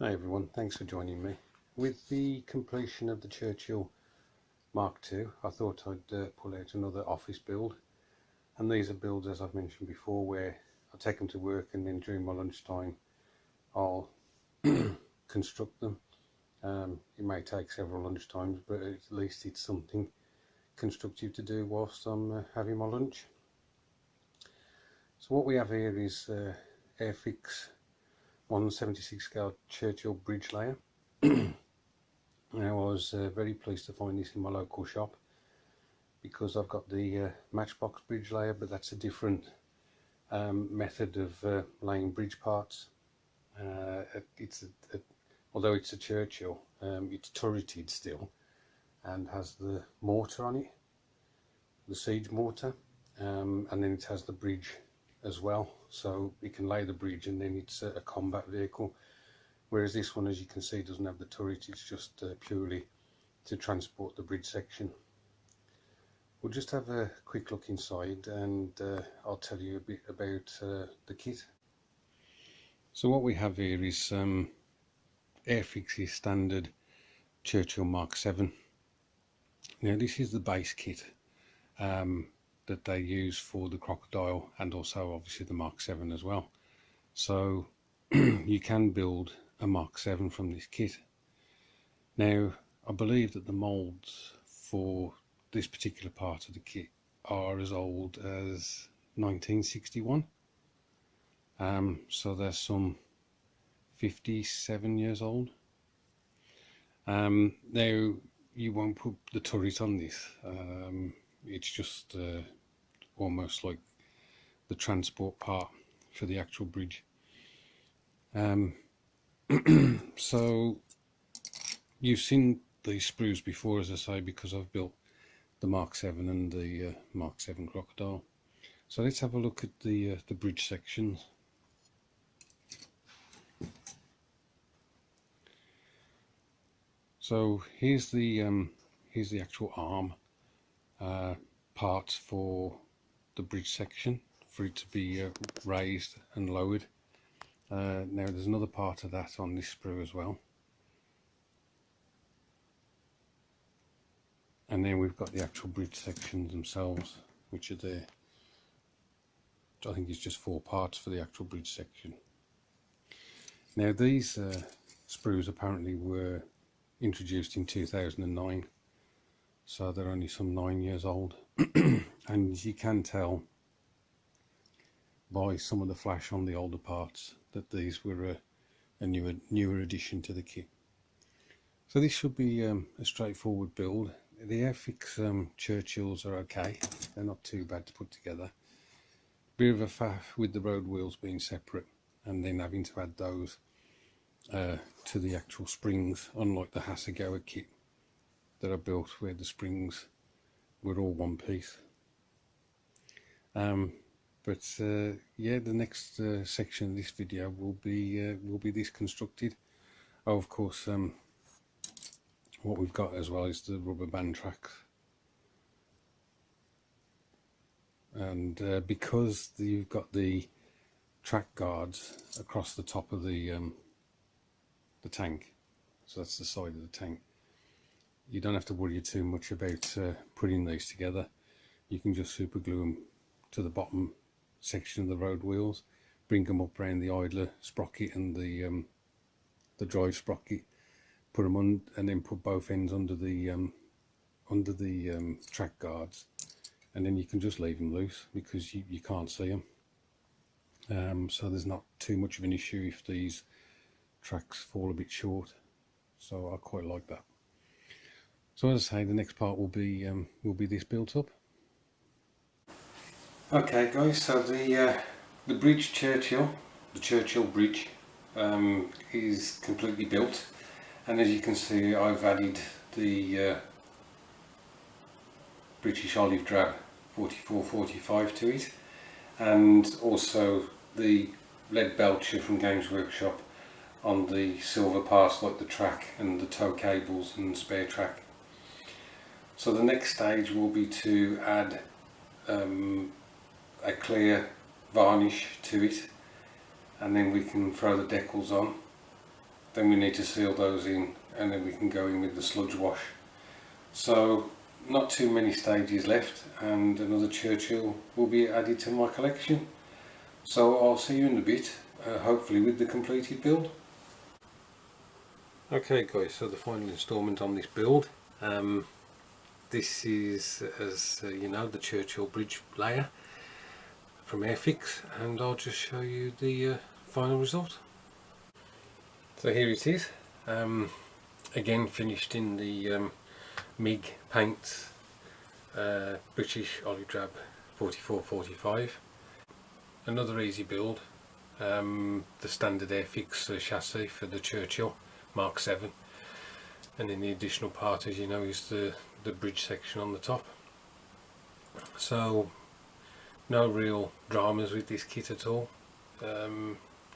Hi everyone, thanks for joining me. With the completion of the Churchill Mark II, I thought I'd pull out another office build. And these are builds, as I've mentioned before, where I take them to work and then during my lunchtime I'll construct them. It may take several lunchtimes, but at least it's something constructive to do whilst I'm having my lunch. So what we have here is Airfix 176 scale Churchill bridge layer. Now I was very pleased to find this in my local shop because I've got the matchbox bridge layer, but that's a different method of laying bridge parts. Although it's a Churchill, it's turreted still and has the mortar on it, the siege mortar, and then it has the bridge as well, so you can lay the bridge and then it's a combat vehicle. Whereas this one, as you can see, doesn't have the turret, it's just purely to transport the bridge section. We'll just have a quick look inside and I'll tell you a bit about the kit. So what we have here is Airfix's standard Churchill Mark VII. Now this is the base kit that they use for the Crocodile and also obviously the Mark VII as well. So you can build a Mark VII from this kit. Now I believe that the moulds for this particular part of the kit are as old as 1961, so they're some 57 years old. Now you won't put the turret on this, it's just almost like the transport part for the actual bridge. So you've seen these sprues before, as I say, because I've built the Mark VII and the Mark VII Crocodile. So let's have a look at the bridge sections. So here's the actual arm parts for the bridge section for it to be raised and lowered. Now there's another part of that on this sprue as well, and then we've got the actual bridge sections themselves, which are there. I think it's just 4 parts for the actual bridge section. Now these sprues apparently were introduced in 2009, so they're only some 9 years old. And you can tell by some of the flash on the older parts that these were a newer addition to the kit. So this should be a straightforward build. The Airfix Churchills are okay, they're not too bad to put together. Bit of a faff with the road wheels being separate and then having to add those to the actual springs, unlike the Hasegawa kit that I built where the springs were all one piece. Yeah, the next section of this video will be this constructed. Oh, of course, what we've got as well is the rubber band tracks, and because you've got the track guards across the top of the tank, so that's the side of the tank, you don't have to worry too much about putting these together. You can just super glue them to the bottom section of the road wheels, bring them up around the idler sprocket and the drive sprocket, put them on, and then put both ends under the track guards, and then you can just leave them loose because you can't see them. So there's not too much of an issue if these tracks fall a bit short. So I quite like that. So as I say, the next part will be this built up. Okay guys, so the bridge Churchill, the Churchill bridge, is completely built, and as you can see I've added the British olive drab 4445 to it, and also the lead belcher from Games Workshop on the silver parts like the track and the tow cables and spare track. So the next stage will be to add a clear varnish to it, and then we can throw the decals on. then we need to seal those in, and then we can go in with the sludge wash. So not too many stages left, and another Churchill will be added to my collection. So I'll see you in a bit, hopefully with the completed build. Okay guys, so the final instalment on this build. This is, as you know, the Churchill bridge layer from Airfix, and I'll just show you the final result. So here it is, again finished in the MIG paint, British Olive Drab 4445. Another easy build, the standard Airfix chassis for the Churchill Mark 7, and then the additional part, as you know, is the bridge section on the top. So no real dramas with this kit at all,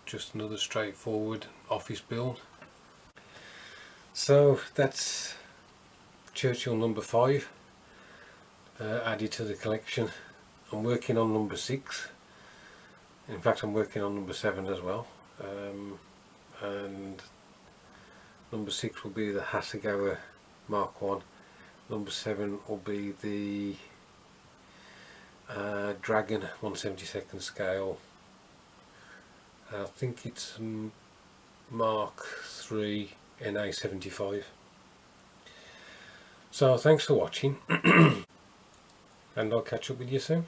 just another straightforward office build. So that's Churchill number 5 added to the collection. I'm working on number 6. In fact, I'm working on number 7 as well, and number 6 will be the Hasegawa Mark 1. Number 7 will be the Dragon 1/72 scale. I think it's Mark 3 NA75. So thanks for watching, and I'll catch up with you soon.